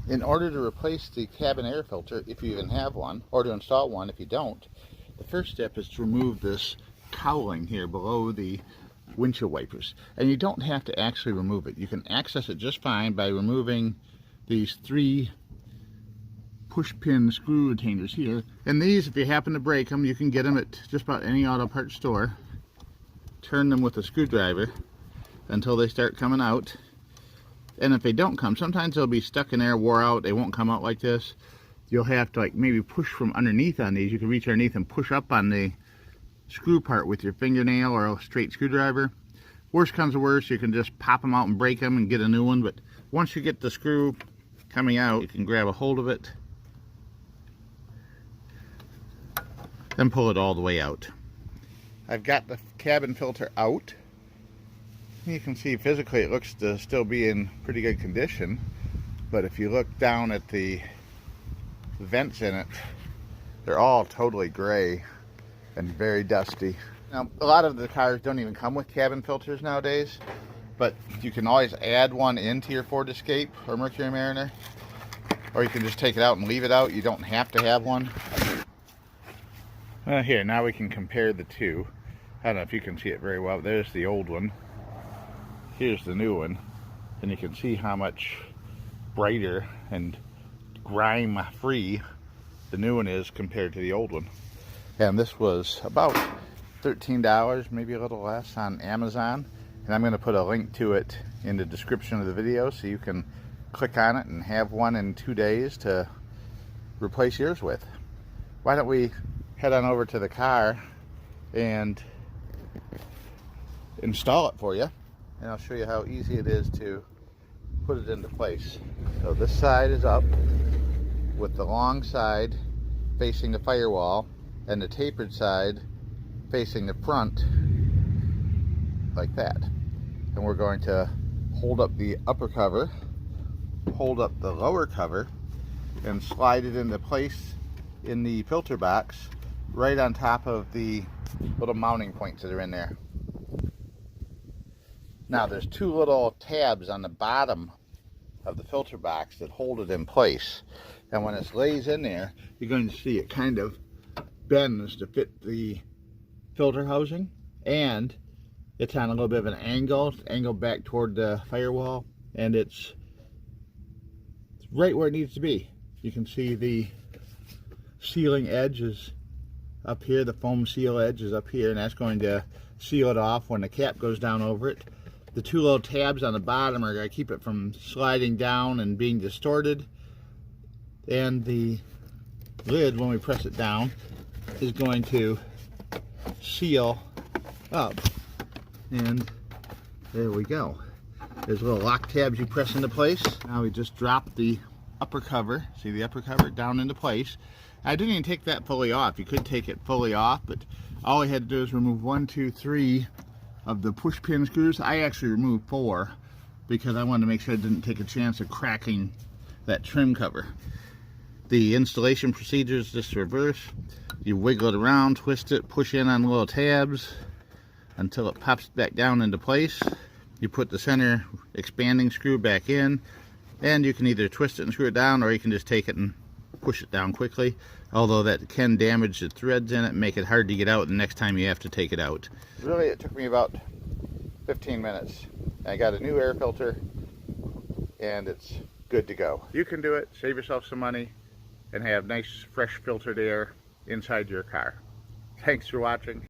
In order to replace the cabin air filter, if you even have one, or to install one if you don't, the first step is to remove this cowling here below the windshield wipers. And you don't have to actually remove it. You can access it just fine by removing these 3 push pin screw retainers here. And these, if you happen to break them, you can get them at just about any auto parts store. Turn them with a screwdriver until they start coming out. And if they don't come, sometimes they'll be stuck in there, wore out, they won't come out like this. You'll have to like maybe push from underneath on these. You can reach underneath and push up on the screw part with your fingernail or a straight screwdriver. Worst comes to worst, you can just pop them out and break them and get a new one. But once you get the screw coming out, you can grab a hold of it, then pull it all the way out. I've got the cabin filter out. You can see physically it looks to still be in pretty good condition, but if you look down at the vents in it, they're all totally gray and very dusty. Now, a lot of the cars don't even come with cabin filters nowadays, but you can always add one into your Ford Escape or Mercury Mariner, or you can just take it out and leave it out. You don't have to have one. Here, now we can compare the two. I don't know if you can see it very well. There's the old one. Here's the new one, and you can see how much brighter and grime free the new one is compared to the old one. And this was about $13, maybe a little less, on Amazon, and I'm going to put a link to it in the description of the video so you can click on it and have one in 2 days to replace yours with. Why don't we head on over to the car and install it for you, and I'll show you how easy it is to put it into place. So this side is up with the long side facing the firewall and the tapered side facing the front like that. And we're going to hold up the upper cover, hold up the lower cover, and slide it into place in the filter box right on top of the little mounting points that are in there. Now there's 2 little tabs on the bottom of the filter box that hold it in place, and when it lays in there, you're going to see it kind of bends to fit the filter housing, and it's on a little bit of an angle, back toward the firewall, and it's right where it needs to be. You can see the sealing edge is up here, the foam seal edge is up here, and that's going to seal it off when the cap goes down over it. The 2 little tabs on the bottom are going to keep it from sliding down and being distorted, and the lid, when we press it down, is going to seal up, and there we go. There's little lock tabs you press into place. Now we just drop the upper cover, see the upper cover, down into place. I didn't even take that fully off. You could take it fully off, but all I had to do is remove 1, 2, 3 of the push pin screws. I actually removed 4 because I wanted to make sure I didn't take a chance of cracking that trim cover. The installation procedure is just reverse. You wiggle it around, twist it, push in on the little tabs until it pops back down into place. You put the center expanding screw back in, and you can either twist it and screw it down, or you can just take it and push it down quickly, although that can damage the threads in it and make it hard to get out the next time you have to take it out. Really, it took me about 15 minutes. I got a new air filter, and it's good to go. You can do it, save yourself some money, and have nice fresh filtered air inside your car. Thanks for watching.